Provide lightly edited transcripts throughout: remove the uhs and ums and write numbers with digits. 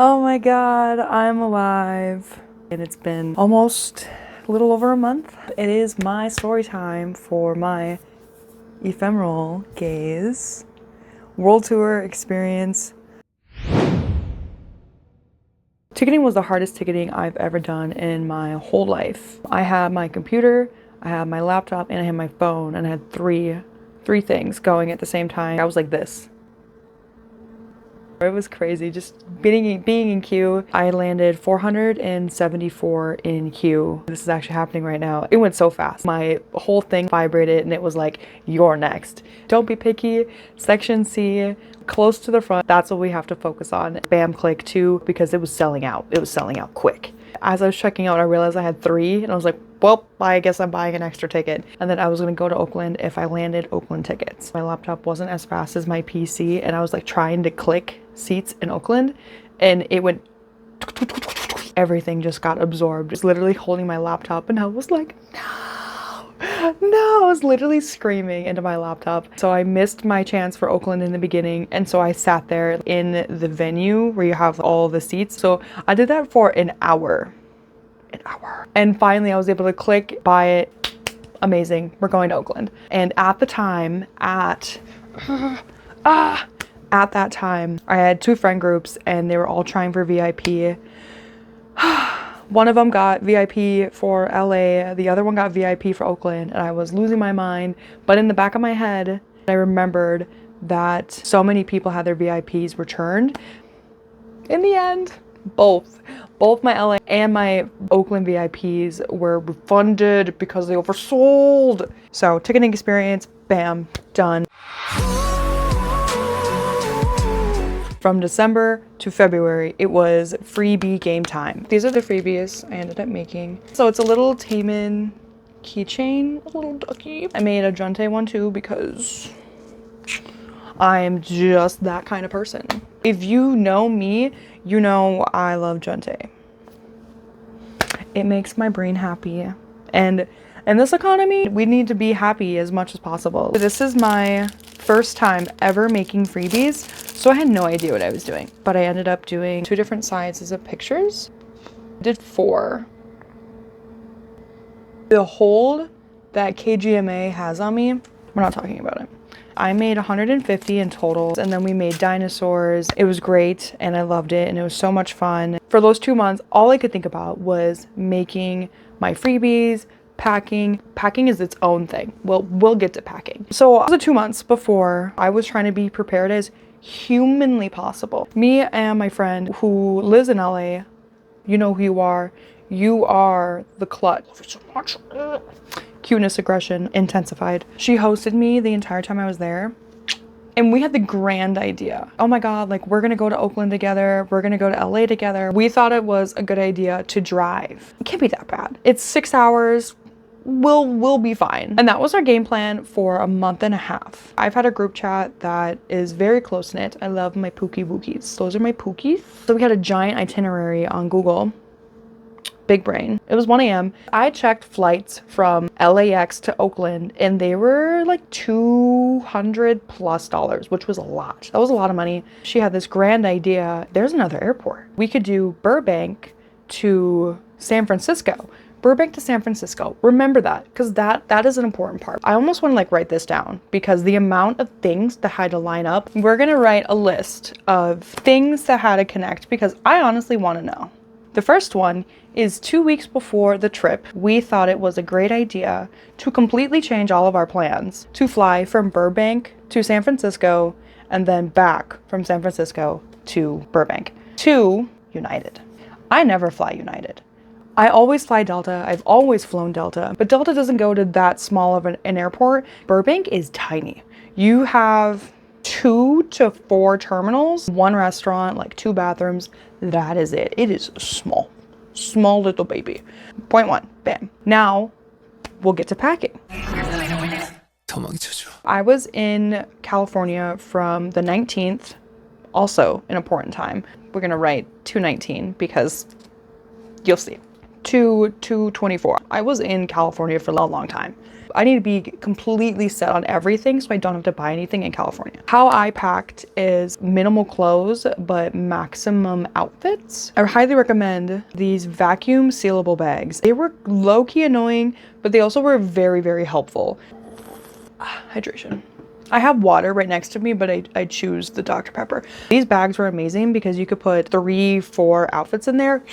Oh my god, I'm alive. And it's been almost a little over a month. It is my story time for my ephemeral gaze world tour experience. Ticketing was the hardest ticketing I've ever done in my whole life. I had my computer, I had my laptop, and I had my phone, and I had three things going at the same time. I was like this. It was crazy, just being in queue. I landed 474 in queue. This is actually happening right now. It went so fast. My whole thing vibrated and it was like, you're next. Don't be picky. Section C, close to the front. That's what we have to focus on. Bam, click 2, because it was selling out. It was selling out quick. As I was checking out, I realized I had 3 and I was like, well, I guess I'm buying an extra ticket. And then I was gonna go to Oakland if I landed Oakland tickets. My laptop wasn't as fast as my PC and I was like trying to click seats in Oakland and it went, everything just got absorbed. I was literally holding my laptop and I was like, no, I was literally screaming into my laptop. So I missed my chance for Oakland in the beginning. And so I sat there in the venue where you have all the seats. So I did that for an hour. And finally I was able to click, buy it. Amazing. We're going to Oakland. And at the time, at that time, I had 2 friend groups and they were all trying for VIP. One of them got VIP for LA, the other one got VIP for Oakland, and I was losing my mind. But in the back of my head, I remembered that so many people had their VIPs returned. In the end, both my LA and my Oakland VIPs were refunded because they oversold. So ticketing experience, bam, done. From December to February, it was freebie game time. These are the freebies I ended up making. So it's a little Taemin keychain, a little ducky. I made a 𝑬𝒑𝒉𝒆𝒎𝒄 one too because I am just that kind of person. If you know me, you know I love 𝑬𝒑𝒉𝒆𝒎𝒄. It makes my brain happy. And in this economy, we need to be happy as much as possible. This is my first time ever making freebies, so I had no idea what I was doing. But I ended up doing 2 different sizes of pictures. I did 4. The hold that 𝐘GMA has on me, we're not talking about it. I made 150 in total, and then we made dinosaurs. It was great and I loved it and it was so much fun. For those 2 months, all I could think about was making my freebies, packing. Packing is its own thing. We'll get to packing. So the 2 months before, I was trying to be prepared as humanly possible. Me and my friend who lives in LA, you know who you are. You are the clutch. Love you so much. Cuteness aggression intensified. She hosted me the entire time I was there. And we had the grand idea. Oh my God, like we're gonna go to Oakland together. We're gonna go to LA together. We thought it was a good idea to drive. It can't be that bad. It's 6 hours. We'll be fine. And that was our game plan for a month and a half. I've had a group chat that is very close knit. I love my pookie wookies. Those are my pookies. So we had a giant itinerary on Google. Big brain. It was 1 a.m. I checked flights from LAX to Oakland and they were like $200+, which was a lot. That was a lot of money. She had this grand idea. There's another airport. We could do Burbank to San Francisco. Burbank to San Francisco. Remember that, because that is an important part. I almost want to like write this down because the amount of things that had to line up. We're gonna write a list of things that had to connect because I honestly want to know. The first one is 2 weeks before the trip, we thought it was a great idea to completely change all of our plans to fly from Burbank to San Francisco and then back from San Francisco to Burbank to United. I never fly United. I always fly Delta. I've always flown Delta, but Delta doesn't go to that small of an airport. Burbank is tiny. You have 2 to 4 terminals, 1 restaurant, like 2 bathrooms. That is it. It is small little baby. Point 1, bam. Now we'll get to packing. I was in California from the 19th, also an important time. We're gonna write 2/19 because you'll see. to 224. I was in California for a long time. I need to be completely set on everything so I don't have to buy anything in California. How I packed is minimal clothes, but maximum outfits. I highly recommend these vacuum sealable bags. They were low-key annoying, but they also were very, very helpful. Hydration. I have water right next to me, but I choose the Dr. Pepper. These bags were amazing because you could put 3-4 outfits in there.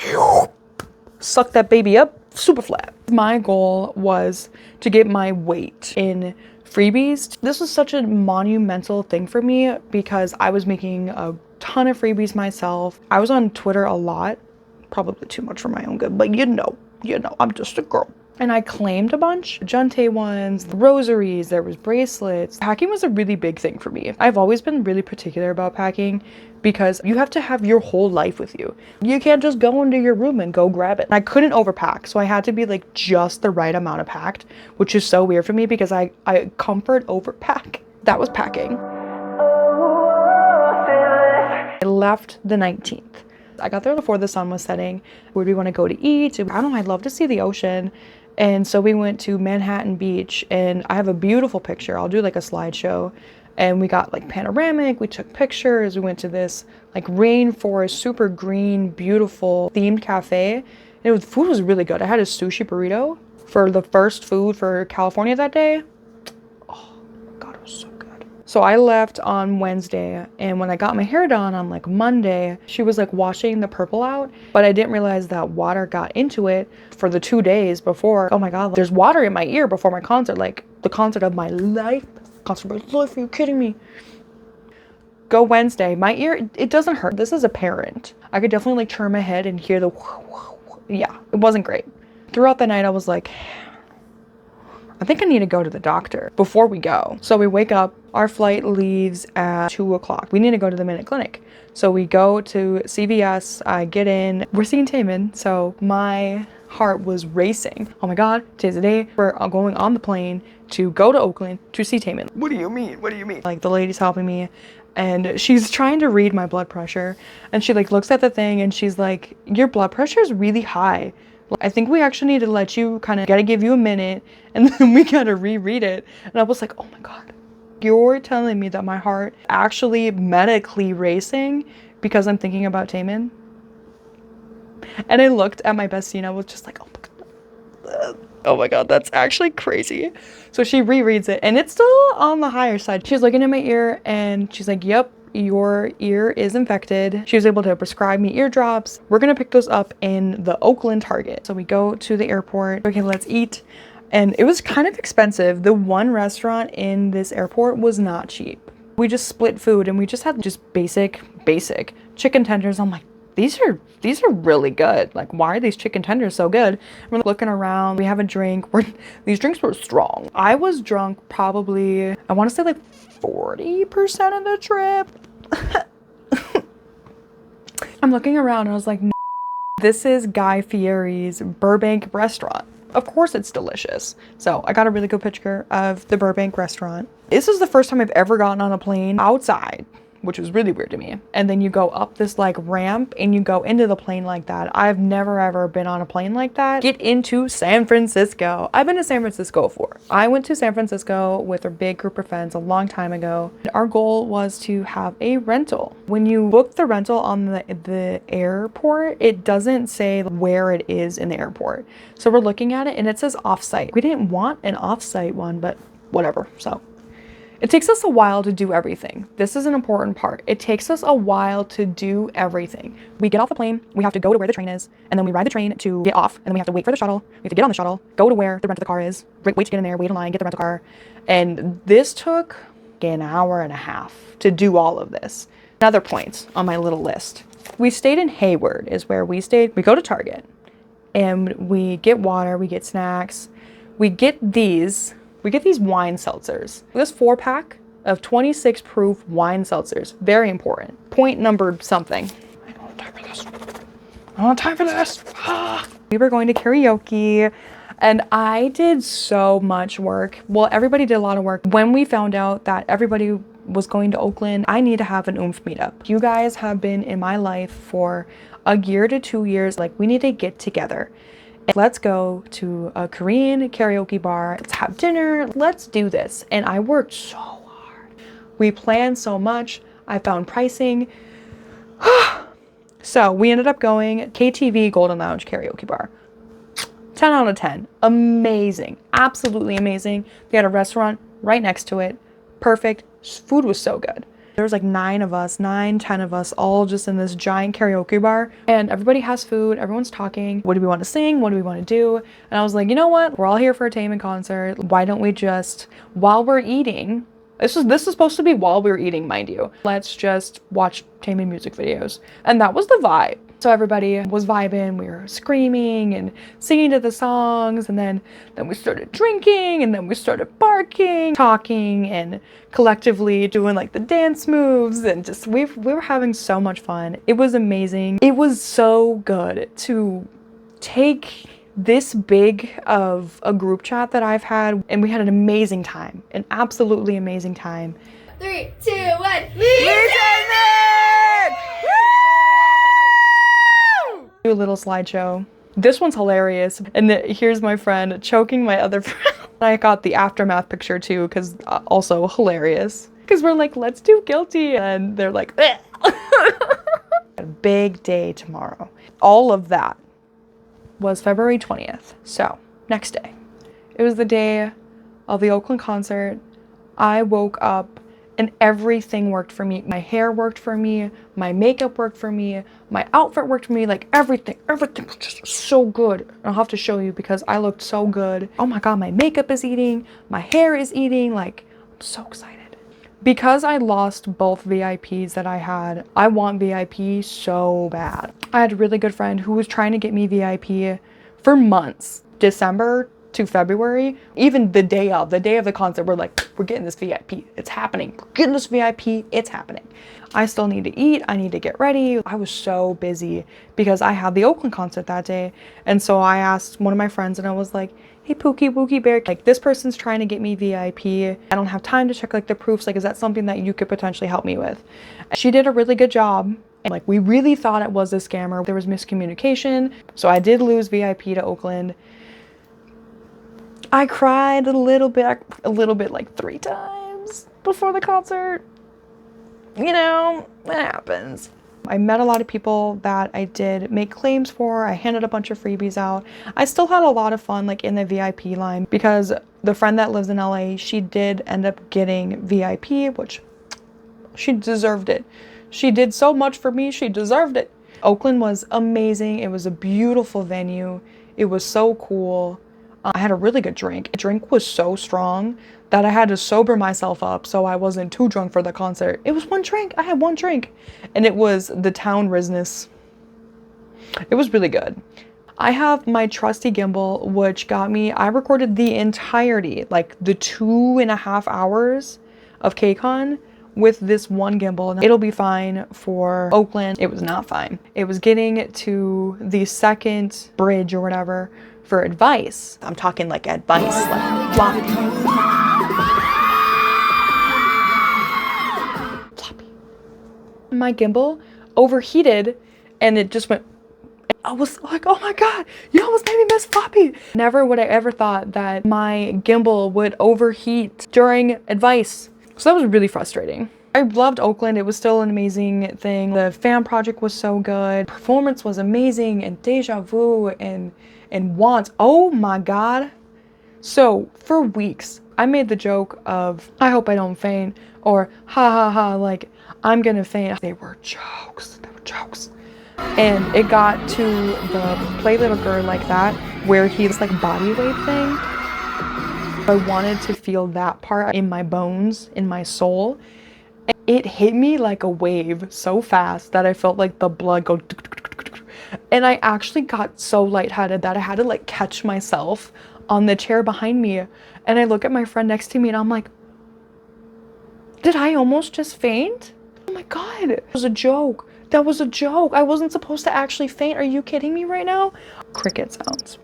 Suck that baby up super flat. My goal was to get my weight in freebies. This was such a monumental thing for me because I was making a ton of freebies myself. I was on Twitter a lot, probably too much for my own good, but you know, I'm just a girl. And I claimed a bunch, Junte ones, rosaries, there was bracelets. Packing was a really big thing for me. I've always been really particular about packing because you have to have your whole life with you. You can't just go into your room and go grab it. And I couldn't overpack, so I had to be like just the right amount of packed, which is so weird for me because I comfort overpack. That was packing. I left the 19th. I got there before the sun was setting. Where do we want to go to eat? I don't know, I'd love to see the ocean. And so we went to Manhattan Beach, and I have a beautiful picture. I'll do like a slideshow. And we got like panoramic, we took pictures. We went to this like rainforest, super green, beautiful themed cafe. And food was really good. I had a sushi burrito for the first food for California that day. Oh God, it was so good. So I left on Wednesday, and when I got my hair done on like Monday, she was like washing the purple out, but I didn't realize that water got into it for the 2 days before. Oh my God, there's water in my ear before my concert, like the concert of my life. Concert of my life, are you kidding me? Go Wednesday, my ear, it doesn't hurt. This is apparent. I could definitely like turn my head and hear the yeah, it wasn't great. Throughout the night, I was like, I think I need to go to the doctor before we go. So we wake up, our flight leaves at 2 o'clock. We need to go to the Minute Clinic. So we go to CVS, I get in, we're seeing Taemin, so my heart was racing. Oh my God, today's the day. We're going on the plane to go to Oakland to see Taemin. What do you mean? What do you mean? Like the lady's helping me and she's trying to read my blood pressure, and she like looks at the thing and she's like, your blood pressure is really high. I think we actually need to let you gotta give you a minute, and then we gotta reread it. And I was like, oh my God, you're telling me that my heart actually medically racing because I'm thinking about Taemin? And I looked at my bestie and I was just like, oh my God, that's actually crazy. So she rereads it and it's still on the higher side. She's looking at my ear and she's like, yep, your ear is infected. She was able to prescribe me eardrops. We're gonna pick those up in the Oakland Target. So we go to the airport. Okay, let's eat. And it was kind of expensive. The one restaurant in this airport was not cheap. We just split food and we just had just basic chicken tenders. I'm like, these are really good. Like, why are these chicken tenders so good? We're looking around, we have a drink. These drinks were strong. I was drunk probably, I want to say like 40% of the trip. I'm looking around and I was like, this is Guy Fieri's Burbank restaurant. Of course it's delicious. So I got a really good picture of the Burbank restaurant. This is the first time I've ever gotten on a plane outside, which was really weird to me. And then you go up this like ramp and you go into the plane like that. I've never ever been on a plane like that. Get into San Francisco. I've been to San Francisco before. I went to San Francisco with a big group of friends a long time ago. Our goal was to have a rental. When you book the rental on the airport, it doesn't say where it is in the airport. So we're looking at it and it says offsite. We didn't want an offsite one, but whatever. So it takes us a while to do everything. This is an important part. It takes us a while to do everything. We get off the plane, we have to go to where the train is, and then we ride the train to get off, and then we have to wait for the shuttle. We have to get on the shuttle, go to where the rental car is, wait to get in there, wait in line, get the rental car. And this took an hour and a half to do all of this. Another point on my little list. We stayed in Hayward is where we stayed. We go to Target, and we get water, we get snacks, we get these wine seltzers. This 4-pack of 26 proof wine seltzers. Very important. Point number something. I don't have time for this. I don't have time for this. We were going to karaoke and I did so much work. Well, everybody did a lot of work. When we found out that everybody was going to Oakland, I need to have an 𝐬𝒑𝒉 meetup. You guys have been in my life for a year to 2 years. Like, we need to get together. Let's go to a Korean karaoke bar. Let's have dinner. Let's do this. And I worked so hard. We planned so much. I found pricing. So we ended up going KTV Golden Lounge karaoke bar. 10 out of 10. Amazing. Absolutely amazing. They had a restaurant right next to it. Perfect. Food was so good. There was like 10 of us, all just in this giant karaoke bar. And everybody has food. Everyone's talking. What do we want to sing? What do we want to do? And I was like, you know what? We're all here for a Taemin concert. Why don't we just, while we're eating, this is supposed to be while we were eating, mind you. Let's just watch Taemin music videos. And that was the vibe. So everybody was vibing, we were screaming and singing to the songs, and then we started drinking, and then we started barking, talking, and collectively doing like the dance moves, and just we were having so much fun. It was amazing. It was so good to take this big of a group chat that I've had, and we had an amazing time, an absolutely amazing time. 3, 2, 1. Do a little slideshow. This one's hilarious. And here's my friend choking my other friend. I got the aftermath picture too, because also hilarious. Because we're like, let's do guilty. And they're like, a big day tomorrow. All of that was February 20th. So next day, it was the day of the Oakland concert. I woke up and everything worked for me. My hair worked for me, my makeup worked for me, my outfit worked for me, like everything was just so good. I'll have to show you because I looked so good. Oh my God, my makeup is eating, my hair is eating, like I'm so excited. Because I lost both VIPs that I had, I want VIP so bad. I had a really good friend who was trying to get me VIP for months, December to February, even the day of the concert, we're like, we're getting this VIP, it's happening. We're getting this VIP, it's happening. I still need to eat, I need to get ready. I was so busy because I had the Oakland concert that day. And so I asked one of my friends and I was like, hey Pookie Wookie Bear, like this person's trying to get me VIP. I don't have time to check like the proofs. Like, is that something that you could potentially help me with? She did a really good job. And like, we really thought it was a scammer. There was miscommunication. So I did lose VIP to Oakland. I cried a little bit like 3 times before the concert. You know, it happens. I met a lot of people that I did make claims for. I handed a bunch of freebies out. I still had a lot of fun like in the VIP line because the friend that lives in LA, she did end up getting VIP, which she deserved it. She did so much for me, she deserved it. Oakland was amazing. It was a beautiful venue. It was so cool. I had a really good drink. The drink was so strong that I had to sober myself up so I wasn't too drunk for the concert. It was one drink. I had one drink. And it was the Town Rizzness. It was really good. I have my trusty gimbal, which got me, I recorded the entirety, like the 2.5 hours of KCON with this one gimbal. It'll be fine for Oakland. It was not fine. It was getting to the second bridge or whatever for advice. I'm talking like advice, like floppy. My gimbal overheated and it just went, I was like, oh my God, you almost made me miss floppy. Never would I ever thought that my gimbal would overheat during advice. So that was really frustrating. I loved Oakland. It was still an amazing thing. The fan project was so good. Performance was amazing, and Deja Vu and Want. Oh my God. So for weeks, I made the joke of, I hope I don't faint, or ha ha ha, like I'm gonna faint. They were jokes. They were jokes. And it got to the Play Little Girl Like That, where he's like body weight thing. I wanted to feel that part in my bones, in my soul. It hit me like a wave so fast that I felt like the blood go. And I actually got so lightheaded that I had to like catch myself on the chair behind me. And I look at my friend next to me and I'm like, did I almost just faint? Oh my God, it was a joke. That was a joke. I wasn't supposed to actually faint. Are you kidding me right now? Cricket sounds.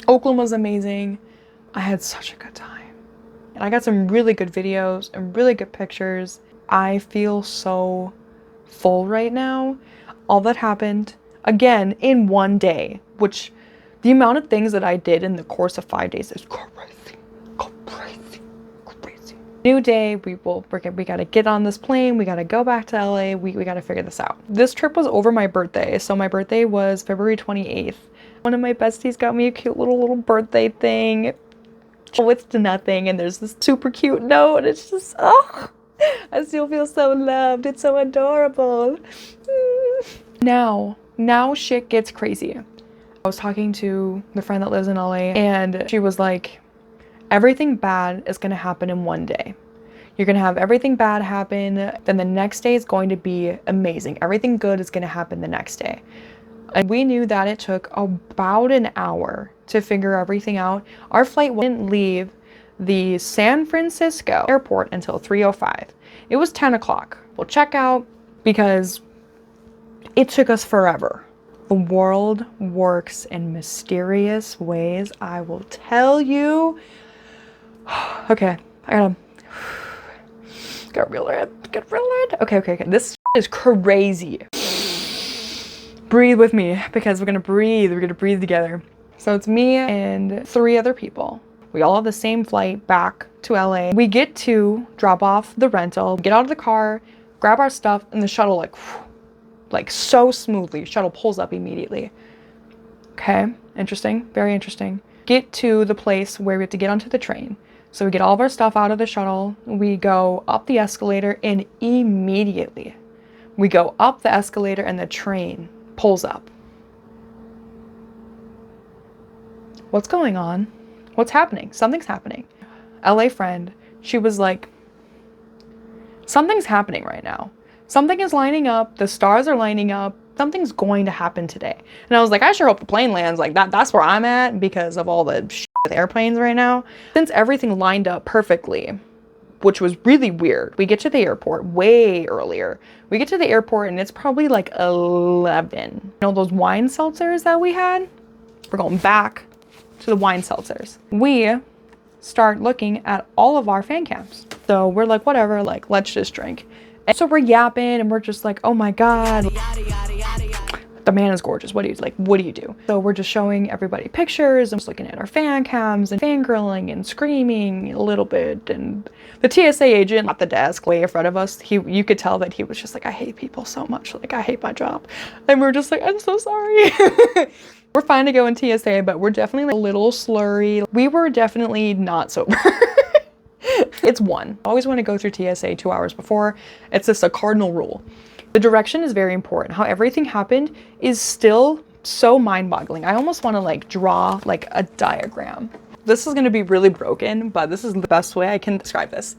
Oakland was amazing. I had such a good time. And I got some really good videos and really good pictures. I feel so full right now. All that happened, again in one day, which the amount of things that I did in the course of 5 days is crazy. New day, we gotta get on this plane, we gotta go back to LA, we gotta figure this out. This trip was over my birthday, so my birthday was February 28th. One of my besties got me a cute little birthday thing. Oh, it's nothing, and there's this super cute note, and it's just, oh, I still feel so loved. It's so adorable. Now shit gets crazy. I was talking to the friend that lives in LA, and she was like, everything bad is gonna happen in one day. You're gonna have everything bad happen, then the next day is going to be amazing. Everything good is gonna happen the next day. And we knew that it took about an hour to figure everything out. Our flight wouldn't leave the San Francisco airport until 3:05. It was 10 o'clock. We'll check out because it took us forever. The world works in mysterious ways, I will tell you. Okay, I got real red. Okay. This is crazy. Breathe with me, because we're gonna breathe together. So it's me and 3 other people. We all have the same flight back to LA. We get to drop off the rental, get out of the car, grab our stuff, and the shuttle like so smoothly, shuttle pulls up immediately. Okay, interesting, very interesting. Get to the place where we have to get onto the train. So we get all of our stuff out of the shuttle, we go up the escalator, and immediately we go up the escalator and the train pulls up. What's going on? What's happening? Something's happening. LA friend, she was like, something's happening right now. Something is lining up, the stars are lining up, something's going to happen today. And I was like, I sure hope the plane lands like that. That's where I'm at because of all the shit with airplanes right now. Since everything lined up perfectly, which was really weird. We get to the airport way earlier. We get to the airport and it's probably like 11. You know those wine seltzers that we had? We're going back to the wine seltzers. We start looking at all of our fan cams. So we're like, whatever, like, let's just drink. And so we're yapping and we're just like, oh my God, the man is gorgeous. What do you do? So we're just showing everybody pictures and just looking at our fan cams and fangirling and screaming a little bit. And the TSA agent at the desk way in front of us, you could tell that he was just like, I hate people so much. Like, I hate my job. And we're just like, I'm so sorry. We're fine to go in TSA, but we're definitely like a little slurry. We were definitely not sober. It's one. I always want to go through TSA 2 hours before. It's just a cardinal rule. The direction is very important. How everything happened is still so mind-boggling. I almost want to like draw like a diagram. This is going to be really broken, but this is the best way I can describe this.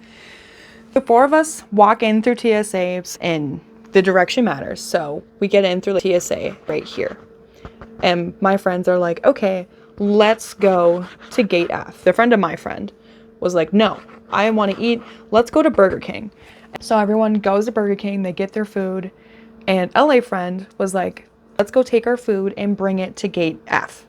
The 4 of us walk in through TSAs and the direction matters. So we get in through the TSA right here. And my friends are like, okay, let's go to gate F. The friend of my friend was like, no, I want to eat. Let's go to Burger King. So everyone goes to Burger King, they get their food, and LA friend was like, let's go take our food and bring it to gate F.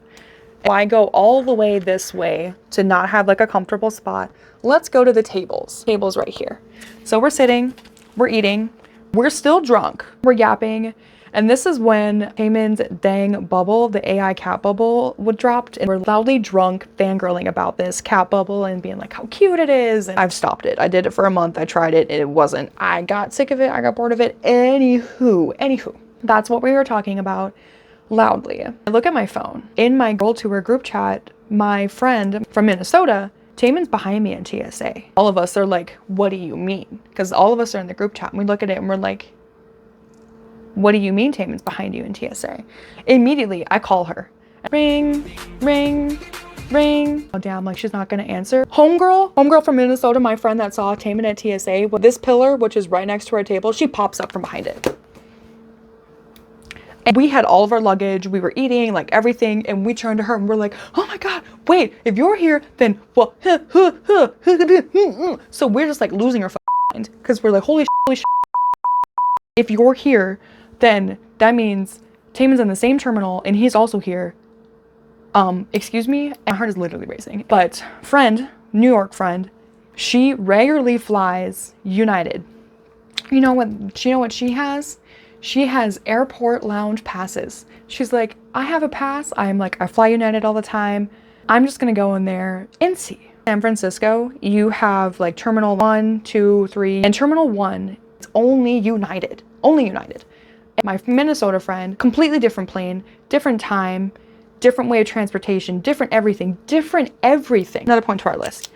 Why go all the way this way to not have like a comfortable spot? Let's go to the tables. Tables right here. So we're sitting, we're eating, we're still drunk, we're yapping. And this is when Taemin's dang bubble, the AI cat bubble, would dropped, and we're loudly drunk fangirling about this cat bubble and being like how cute it is. And I've stopped it. I did it for a month. I tried it. It wasn't. I got sick of it. I got bored of it. Anywho, that's what we were talking about loudly. I look at my phone. In my girl tour group chat, my friend from Minnesota, Taemin's behind me in TSA. All of us are like, what do you mean? Because all of us are in the group chat and we look at it and we're like, what do you mean Taemin's behind you in TSA? Immediately, I call her. Ring. Oh damn, like she's not gonna answer. Homegirl from Minnesota, my friend that saw Taemin at TSA, with this pillar, which is right next to our table, she pops up from behind it. And we had all of our luggage, we were eating, like everything, and we turned to her and we're like, oh my God, wait, if you're here, then well, so we're just like losing our mind, because we're like, holy shit. If you're here, then that means Taemin's in the same terminal and he's also here. Excuse me? My heart is literally racing. But friend, New York friend, she regularly flies United. You know what she has? She has airport lounge passes. She's like, I have a pass. I'm like, I fly United all the time. I'm just gonna go in there and see. San Francisco, you have like Terminal 1, 2, 3, and Terminal 1, it's only United. Only United. And my Minnesota friend, completely different plane, different time, different way of transportation, different everything, different everything. Another point to our list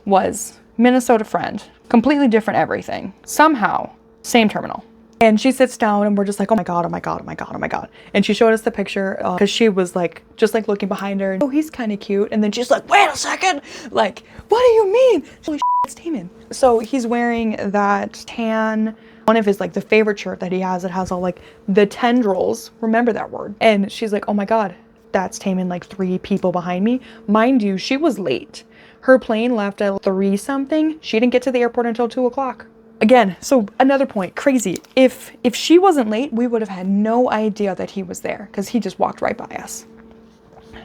was Minnesota friend, completely different everything. Somehow, same terminal. And she sits down and we're just like, oh my God, oh my God, oh my God, oh my God. And she showed us the picture because she was like, just like looking behind her. And, oh, he's kind of cute. And then she's like, wait a second. Like, what do you mean? Holy shit, it's Taemin. So he's wearing that tan, one of his like the favorite shirt that he has. It has all like the tendrils. Remember that word. And she's like, oh my God, that's Taemin, like 3 people behind me. Mind you, she was late. Her plane left at 3 something. She didn't get to the airport until 2 o'clock. Again, so another point, crazy. If she wasn't late, we would have had no idea that he was there because he just walked right by us.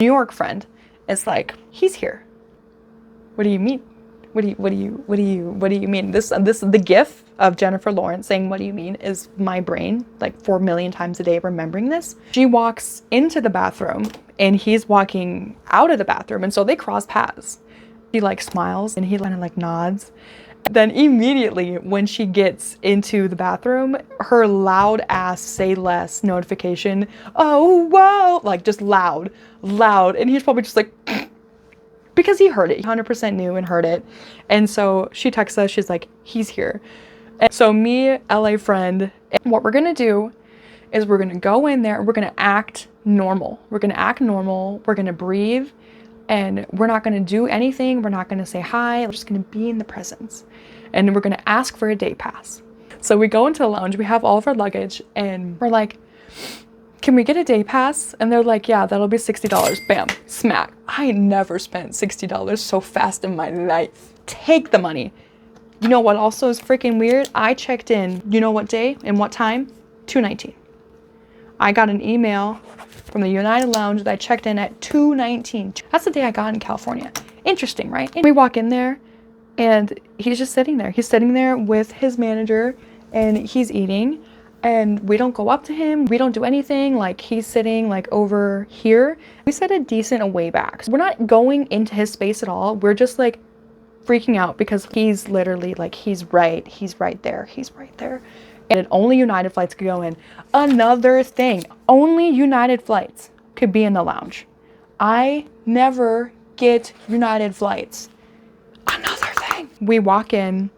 New York friend is like, he's here. What do you mean? What do you mean? This the gif of Jennifer Lawrence saying, what do you mean, is my brain like 4 million times a day remembering this. She walks into the bathroom and he's walking out of the bathroom. And so they cross paths. He like smiles and he kind of like nods. Then immediately when she gets into the bathroom, her loud ass say less notification, oh, whoa, like just loud. And he's probably just like, because he heard it, 100% knew and heard it. And so she texts us, she's like, he's here. And so me, LA friend, what we're gonna do is we're gonna go in there, we're gonna act normal. We're gonna breathe. And we're not gonna do anything. We're not gonna say hi. We're just gonna be in the presence. And we're gonna ask for a day pass. So we go into the lounge, we have all of our luggage, and we're like, can we get a day pass? And they're like, yeah, that'll be $60. Bam, smack. I never spent $60 so fast in my life. Take the money. You know what also is freaking weird? I checked in, you know what day and what time? 2:19. I got an email from the United Lounge that I checked in at 2:19. That's the day I got in California. Interesting, right? And we walk in there and he's just sitting there. He's sitting there with his manager and he's eating, and we don't go up to him. We don't do anything. Like, he's sitting like over here. We set a decent away back. So we're not going into his space at all. We're just like freaking out because he's literally like, he's right there. And only United flights could go in. Another thing, only United flights could be in the lounge. I never get United flights. Another thing. We walk in,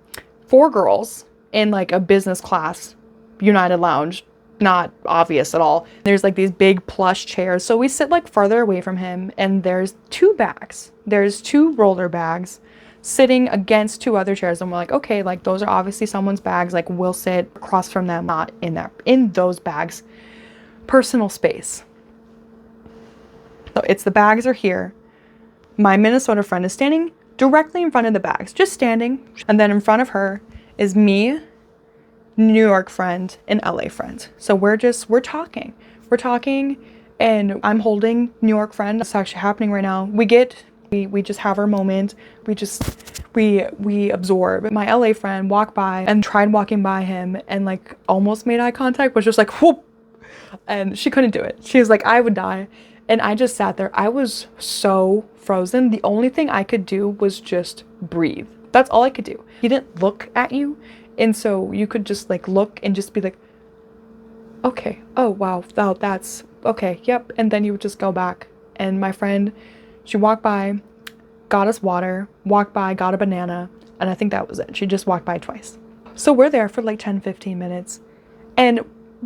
4 girls in like a business class United lounge, not obvious at all. There's like these big plush chairs. So we sit like farther away from him, and there's 2 bags. There's 2 roller bags sitting against 2 other chairs, and we're like, okay, like those are obviously someone's bags, like we'll sit across from them, not in those bags. Personal space. So it's the bags are here. My Minnesota friend is standing directly in front of the bags, just standing, and then in front of her is me, New York friend, and LA friend. So we're talking, and I'm holding New York friend. It's actually happening right now. We just have our moment. We absorb. My LA friend walked by and tried walking by him and like almost made eye contact, was just like, whoop. And she couldn't do it. She was like, I would die. And I just sat there. I was so frozen. The only thing I could do was just breathe. That's all I could do. He didn't look at you. And so you could just like look and just be like, okay, oh wow, that's okay, yep. And then you would just go back. And my friend, she walked by, got us water, walked by, got a banana, and I think that was it. She just walked by twice. So we're there for like 10-15 minutes and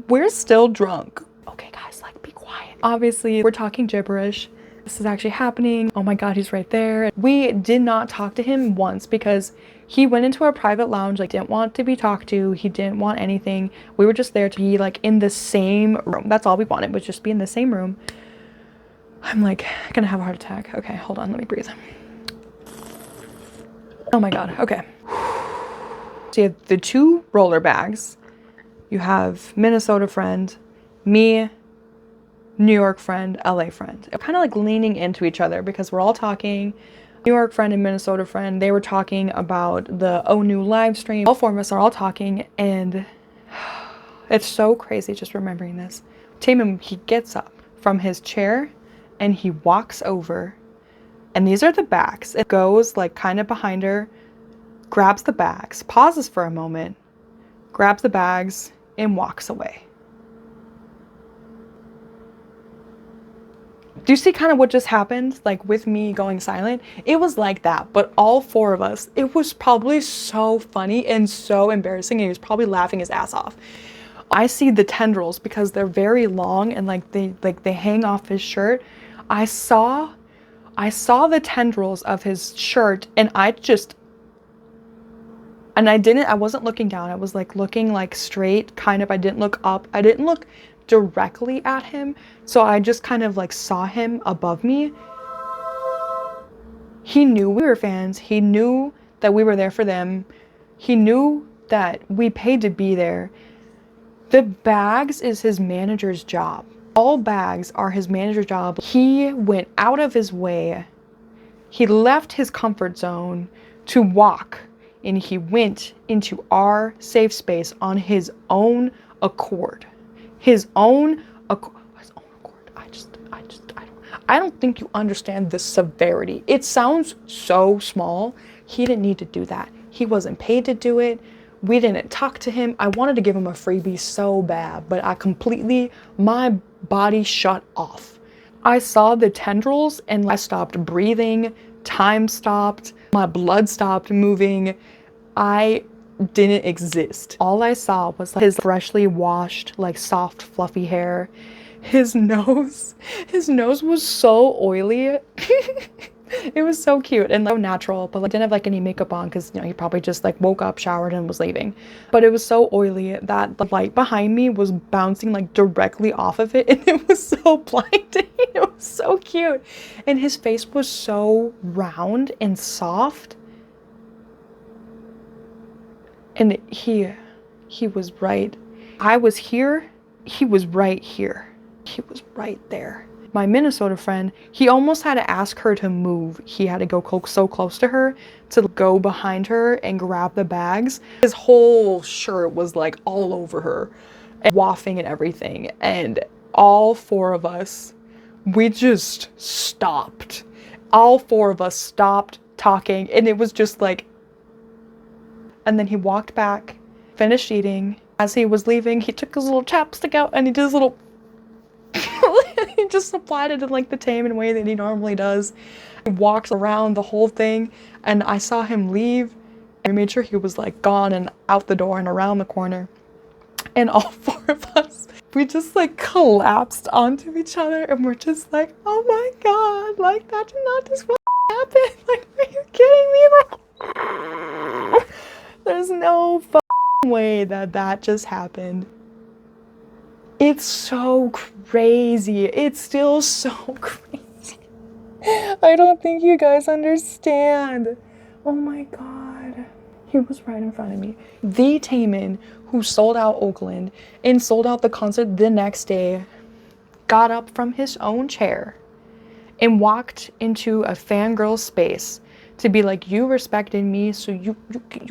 we're still drunk. Okay guys, like be quiet. Obviously we're talking gibberish. This is actually happening. Oh my God, he's right there. We did not talk to him once because he went into our private lounge, like didn't want to be talked to. He didn't want anything. We were just there to be like in the same room. That's all we wanted, was just be in the same room. I'm like gonna have a heart attack. Okay, hold on, let me breathe. Oh my God, okay. So you have the 2 roller bags. You have Minnesota friend, me, New York friend, LA friend. Kind of like leaning into each other because we're all talking. New York friend and Minnesota friend, they were talking about the new live stream. All 4 of us are all talking, and It's so crazy just remembering this. Taemin, he gets up from his chair and he walks over, and these are the bags. It goes like kind of behind her, grabs the bags, pauses for a moment, grabs the bags, and walks away. Do you see kind of what just happened? Like with me going silent, it was like that, but all four of us, it was probably so funny and so embarrassing, and he was probably laughing his ass off. I see the tendrils because they're very long and like they hang off his shirt. I saw the tendrils of his shirt, and I wasn't looking down. I was like looking like straight, kind of. I didn't look up. I didn't look directly at him. So I just kind of like saw him above me. He knew we were fans. He knew that we were there for them. He knew that we paid to be there. The bags is his manager's job. All bags are his manager's job. He went out of his way. He left his comfort zone to walk, and he went into our safe space on his own accord. His own accord. I don't think you understand the severity. It sounds so small. He didn't need to do that. He wasn't paid to do it. We didn't talk to him. I wanted to give him a freebie so bad, but my body shut off. I saw the tendrils and I stopped breathing. Time stopped. My blood stopped moving. I didn't exist. All I saw was like his freshly washed, like soft, fluffy hair. His nose was so oily. It was so cute and so natural, but like didn't have like any makeup on because, you know, he probably just like woke up, showered, and was leaving. But it was so oily that the light behind me was bouncing like directly off of it, and it was so blinding. It was so cute. And his face was so round and soft. And he was right. I was here. He was right here. He was right there. My Minnesota friend, he almost had to ask her to move. He had to go so close to her to go behind her and grab the bags. His whole shirt was like all over her and wafting and everything. And all four of us, we just stopped. All four of us stopped talking, and it was just like, and then he walked back, finished eating. As he was leaving, he took his little chapstick out and he did his little he just applied it in like the Taemin way that he normally does. He walks around the whole thing, and I saw him leave. I made sure he was like gone and out the door and around the corner. And all four of us, we just like collapsed onto each other, and we're just like, oh my god, like that did not just happen. Like, are you kidding me? Like, there's no way that just happened. It's so crazy. It's still so crazy. I don't think you guys understand. Oh my god. He was right in front of me. The Taemin who sold out Oakland and sold out the concert the next day got up from his own chair and walked into a fangirl space to be like, you respected me, so you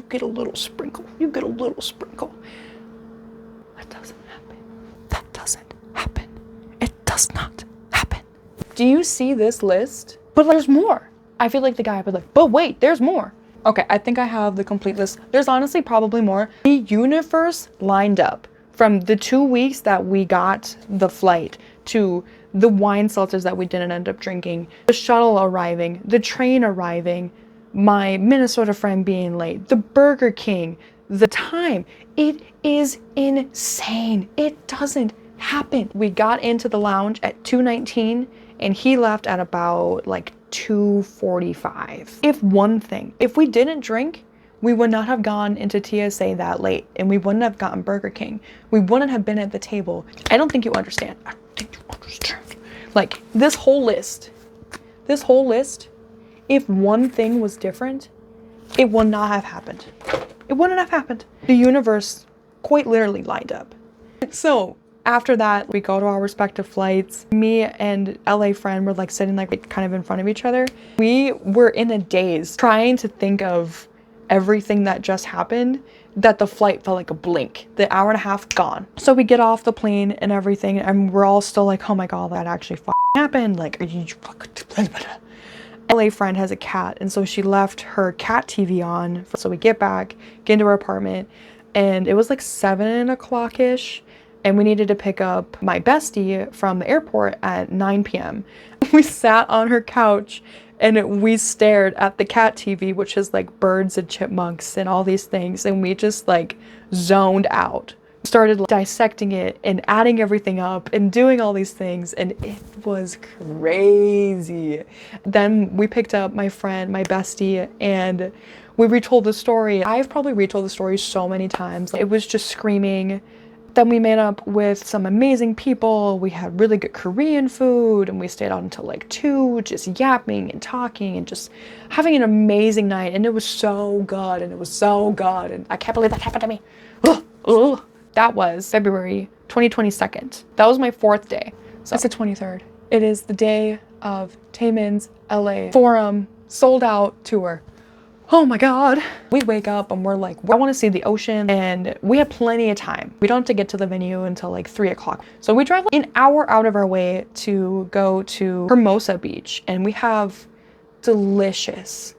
get a little sprinkle. You get a little sprinkle. That doesn't happen. That doesn't happen. It does not happen. Do you see this list? But there's more. I feel like the guy would like, but wait, there's more. Okay, I think I have the complete list. There's honestly probably more. The universe lined up from the 2 weeks that we got the flight to the wine seltzers that we didn't end up drinking, the shuttle arriving, the train arriving, my Minnesota friend being late, the Burger King, the time. It is insane. It doesn't happen. We got into the lounge at 2:19 and he left at about like 2:45. If we didn't drink, we would not have gone into TSA that late, and we wouldn't have gotten Burger King. We wouldn't have been at the table. I don't think you understand. I don't think you understand. Like, this whole list, if one thing was different, it would not have happened. It wouldn't have happened. The universe quite literally lined up. So after that, we go to our respective flights. Me and LA friend were like sitting like kind of in front of each other. We were in a daze trying to think of everything that just happened that the flight felt like a blink. The hour and a half gone. So we get off the plane and everything, and we're all still like, oh my god, that actually happened. Like, are you LA friend has a cat, and so she left her cat TV on. So we get back, get into our apartment, and it was like 7 o'clock-ish, and we needed to pick up my bestie from the airport at 9 p.m. We sat on her couch and we stared at the cat TV, which is like birds and chipmunks and all these things, and we just like zoned out. Started like, dissecting it and adding everything up and doing all these things, and it was crazy. Then we picked up my friend, my bestie, and we retold the story. I've probably retold the story so many times. It was just screaming. Then we met up with some amazing people. We had really good Korean food, and we stayed out until like 2, just yapping and talking and just having an amazing night. And it was so good, and it was so good, and I can't believe that happened to me. Ugh, ugh. That was February 2022. That was my 4th day. So it's the 23rd. It is the day of Taemin's LA Forum sold out tour. Oh my god. We wake up and we're like, I want to see the ocean, and we have plenty of time. We don't have to get to the venue until like 3 o'clock. So we drive like an hour out of our way to go to Hermosa Beach, and we have delicious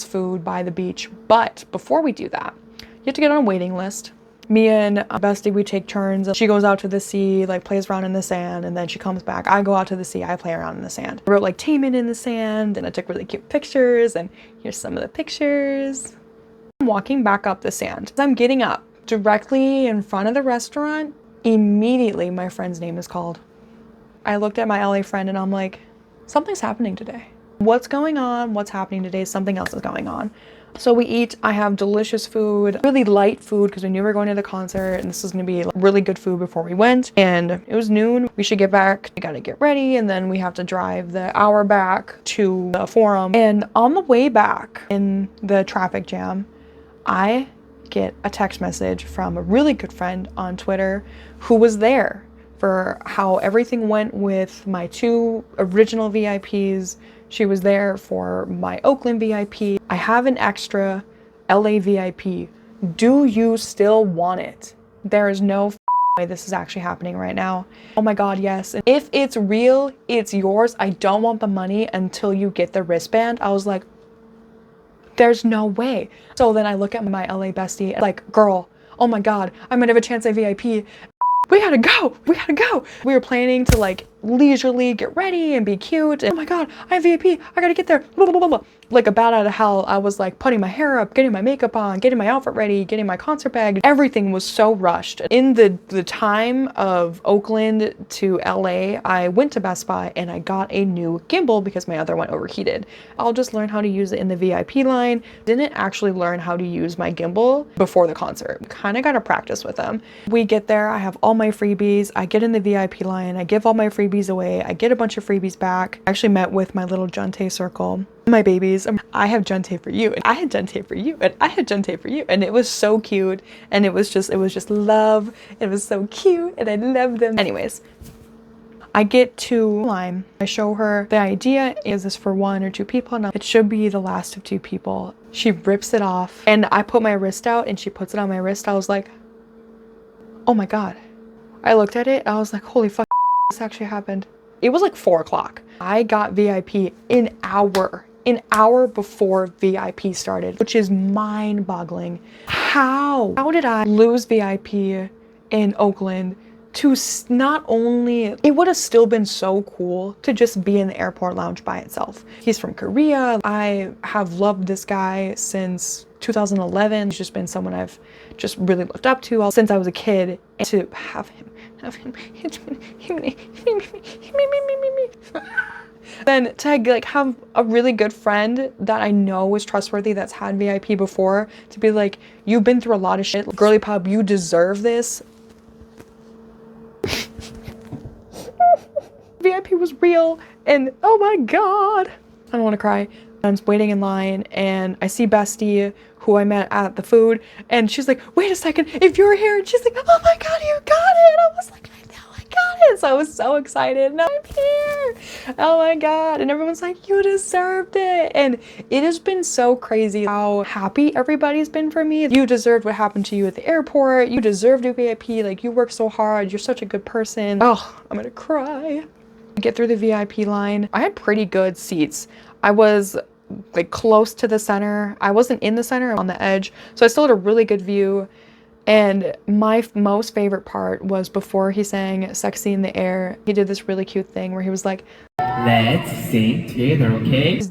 food by the beach. But before we do that, you have to get on a waiting list. Me and bestie, we take turns. She goes out to the sea, like plays around in the sand, and then she comes back. I go out to the sea, I play around in the sand. I wrote like Taemin in the sand, and I took really cute pictures, and here's some of the pictures. I'm walking back up the sand. As I'm getting up directly in front of the restaurant, immediately my friend's name is called. I looked at my LA friend and I'm like, something's happening today. What's going on? What's happening today? Something else is going on. So we eat. I have delicious food, really light food, because we knew we were going to the concert and this was going to be really good food before we went. And it was noon. We should get back. We got to get ready, and then we have to drive the hour back to the forum. And on the way back in the traffic jam, I get a text message from a really good friend on Twitter who was there for how everything went with my 2 original VIPs. She was there for my Oakland VIP. I have an extra LA VIP. Do you still want it? There is no way this is actually happening right now. Oh my god, yes. And if it's real, it's yours. I don't want the money until you get the wristband. I was like, there's no way. So then I look at my LA bestie, like, girl, oh my god, I might have a chance at VIP. We gotta go, we gotta go. We were planning to like leisurely get ready and be cute. And, oh my god, I have VIP, I gotta get there. Blah, blah, blah, blah. Like a bat out of hell, I was like putting my hair up, getting my makeup on, getting my outfit ready, getting my concert bag. Everything was so rushed. In the time of Oakland to LA, I went to Best Buy and I got a new gimbal because my other one overheated. I'll just learn how to use it in the VIP line. Didn't actually learn how to use my gimbal before the concert. Kind of got to practice with them. We get there, I have all my freebies. I get in the VIP line, I give all my freebies away. I get a bunch of freebies back. I actually met with my little 𝐸𝒂𝒐 circle. My babies, I have 𝐸𝒂𝒐 for you, and I had 𝐸𝒂𝒐 for you, and I had 𝐸𝒂𝒐 for you, and it was so cute, and it was just love. It was so cute, and I love them. Anyways, I get to Lime. I show her the idea. Is this for 1 or 2 people? No, it should be the last of 2 people. She rips it off, and I put my wrist out, and she puts it on my wrist. I was like, oh my god. I looked at it, I was like, holy fuck, this actually happened. It was like 4 o'clock. I got VIP an hour before VIP started, which is mind-boggling. How did I lose VIP in Oakland to not only, it would have still been so cool to just be in the airport lounge by itself. He's from Korea. I have loved this guy since 2011. He's just been someone I've just really looked up to since I was a kid. And to have him, then to like have a really good friend that I know is trustworthy, that's had VIP before, to be like, you've been through a lot of shit, girly pop, you deserve this. VIP was real, and oh my god, I don't want to cry. I'm waiting in line and I see bestie who I met at the food, and she's like, wait a second, if you're here, and she's like, oh my god, you got it. And I was like, I know I got it. So I was so excited. And I'm here. Oh my God. And everyone's like, you deserved it. And it has been so crazy how happy everybody's been for me. You deserved what happened to you at the airport. You deserved a VIP. Like, you worked so hard. You're such a good person. Oh, I'm gonna cry. Get through the VIP line. I had pretty good seats. I was like close to the center. I wasn't in the center, on the edge. So I still had a really good view. And my most favorite part was before he sang Sexy in the Air. He did this really cute thing where he was like, let's sing together, okay?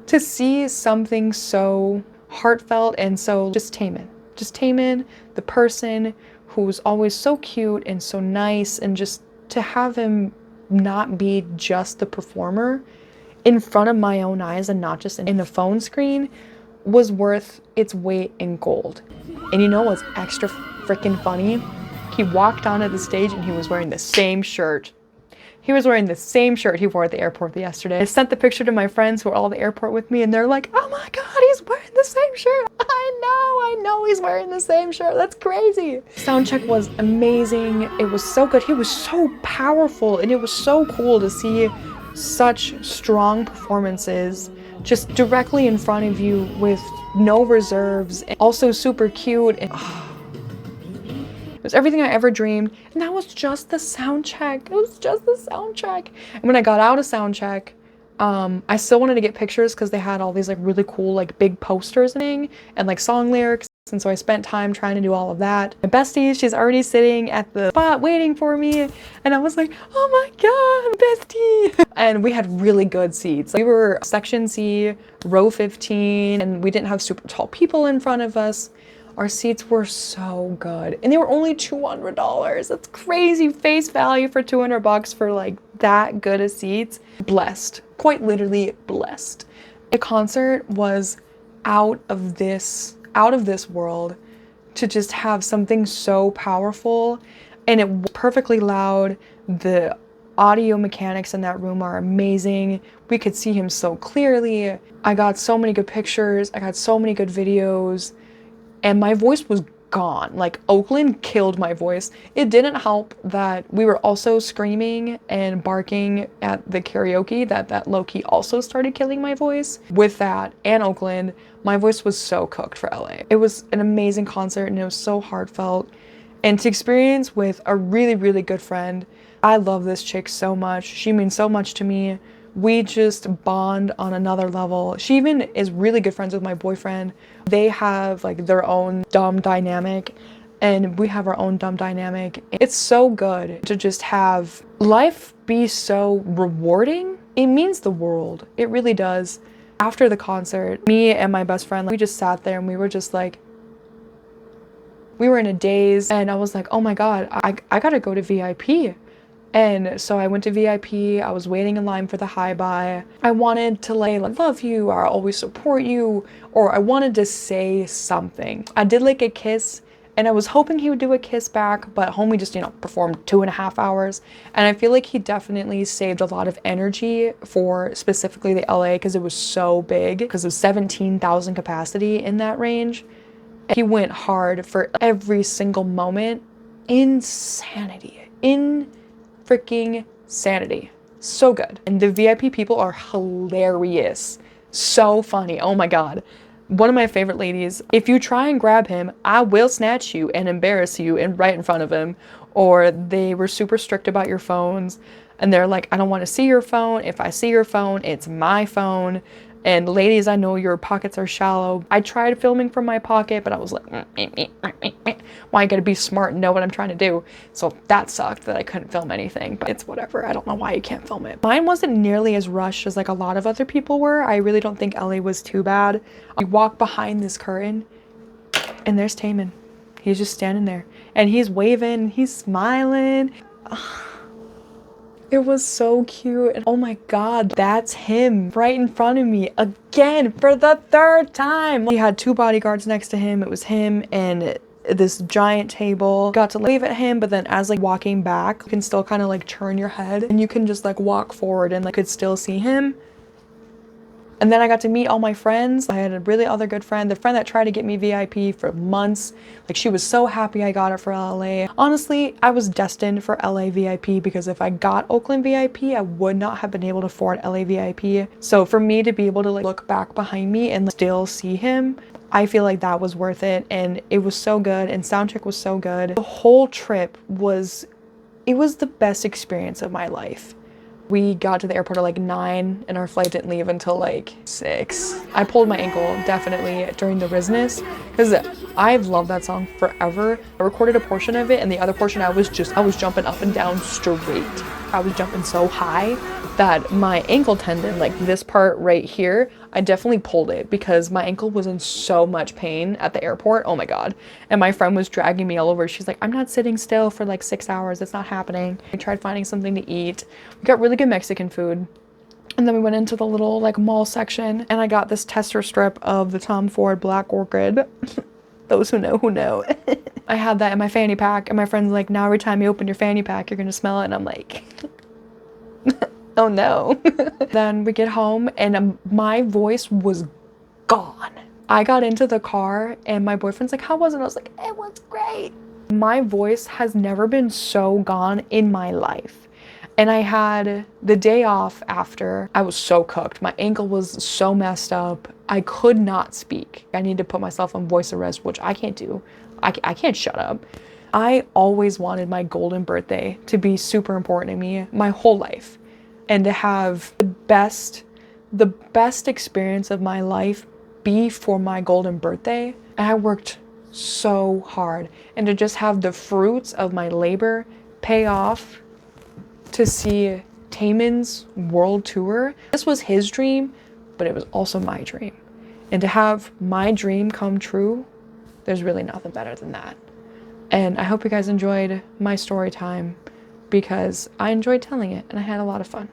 To see something so heartfelt and so just Taemin, the person who's always so cute and so nice, and just to have him not be just the performer in front of my own eyes and not just in the phone screen was worth its weight in gold. And you know what's extra freaking funny? He walked onto the stage and he was wearing the same shirt. He was wearing the same shirt he wore at the airport yesterday. I sent the picture to my friends who were all at the airport with me, and they're like, oh my God, he's wearing the same shirt. I know he's wearing the same shirt. That's crazy. Sound check was amazing. It was so good. He was so powerful, and it was so cool to see such strong performances just directly in front of you with no reserves, and also super cute. And it was everything I ever dreamed. And that was just the sound check. It was just the sound check. And when I got out of sound check, I still wanted to get pictures because they had all these like really cool like big posters and like song lyrics. And so I spent time trying to do all of that. My bestie, she's already sitting at the spot waiting for me. And I was like, oh my God, bestie. And we had really good seats. We were section C, row 15, and we didn't have super tall people in front of us. Our seats were so good. And they were only $200. That's crazy face value for $200 for like that good of seats. Blessed, quite literally blessed. The concert was out of this world to just have something so powerful, and it was perfectly loud. The audio mechanics in that room are amazing. We could see him so clearly. I got so many good pictures. I got so many good videos, and my voice was gone. Like, Oakland killed my voice. It didn't help that we were also screaming and barking at the karaoke, that low-key also started killing my voice. With that and Oakland, my voice was so cooked for LA. It was an amazing concert, and it was so heartfelt. And to experience with a really, really good friend. I love this chick so much. She means so much to me. We just bond on another level. She even is really good friends with my boyfriend. They have like their own dumb dynamic, and we have our own dumb dynamic. It's so good to just have life be so rewarding. It means the world. It really does. After the concert, me and my best friend, we just sat there and we were just like, we were in a daze, and I was like, oh my God, I gotta go to VIP. And so I went to VIP. I was waiting in line for the hi bye. I wanted to like, love you, or I'll always support you, or I wanted to say something. I did like a kiss, and I was hoping he would do a kiss back, but homie just, performed 2.5 hours. And I feel like he definitely saved a lot of energy for specifically the LA, because it was so big, because of 17,000 capacity in that range. He went hard for every single moment. Insanity. Freaking sanity. So good. And the VIP people are hilarious. So funny. Oh my God. One of my favorite ladies, if you try and grab him, I will snatch you and embarrass you right in front of him. Or they were super strict about your phones, and they're like, I don't want to see your phone. If I see your phone, it's my phone. And ladies, I know your pockets are shallow. I tried filming from my pocket, but I was like, why you gotta be smart and know what I'm trying to do? So that sucked that I couldn't film anything, but it's whatever. I don't know why you can't film it. Mine wasn't nearly as rushed as like a lot of other people were. I really don't think LA was too bad. I walk behind this curtain, and there's Taemin. He's just standing there, and he's waving, he's smiling. It was so cute, and oh my God, that's him right in front of me again for the 3rd time. He had 2 bodyguards next to him. It was him and this giant table. Got to wave at him, but then as like walking back, you can still kind of like turn your head, and you can just like walk forward and like could still see him. And then I got to meet all my friends. I had a really other good friend, the friend that tried to get me VIP for months. Like, she was so happy I got it for LA. Honestly, I was destined for LA VIP because if I got Oakland VIP, I would not have been able to afford LA VIP. So for me to be able to like look back behind me and still see him, I feel like that was worth it. And it was so good, and soundcheck was so good. The whole trip was, it was the best experience of my life. We got to the airport at like 9 and our flight didn't leave until like 6. I pulled my ankle definitely during the rizzness because I've loved that song forever. I recorded a portion of it and the other portion I was jumping up and down straight. I was jumping so high that my ankle tendon, like this part right here, I definitely pulled it because my ankle was in so much pain at the airport. Oh my God. And my friend was dragging me all over. She's like, I'm not sitting still for like 6 hours. It's not happening. We tried finding something to eat. We got really good Mexican food. And then we went into the little like mall section and I got this tester strip of the Tom Ford Black Orchid. Those who know, who know. I had that in my fanny pack and my friend's like, now every time you open your fanny pack, you're gonna smell it. And I'm like, oh no. Then we get home and my voice was gone. I got into the car and my boyfriend's like, how was it? I was like, it was great. My voice has never been so gone in my life. And I had the day off after. I was so cooked. My ankle was so messed up. I could not speak. I need to put myself on voice arrest, which I can't do. I can't shut up. I always wanted my golden birthday to be super important to me my whole life. And to have the best experience of my life be for my golden birthday. And I worked so hard. And to just have the fruits of my labor pay off, to see Taemin's world tour. This was his dream, but it was also my dream. And to have my dream come true, there's really nothing better than that. And I hope you guys enjoyed my story time because I enjoyed telling it and I had a lot of fun.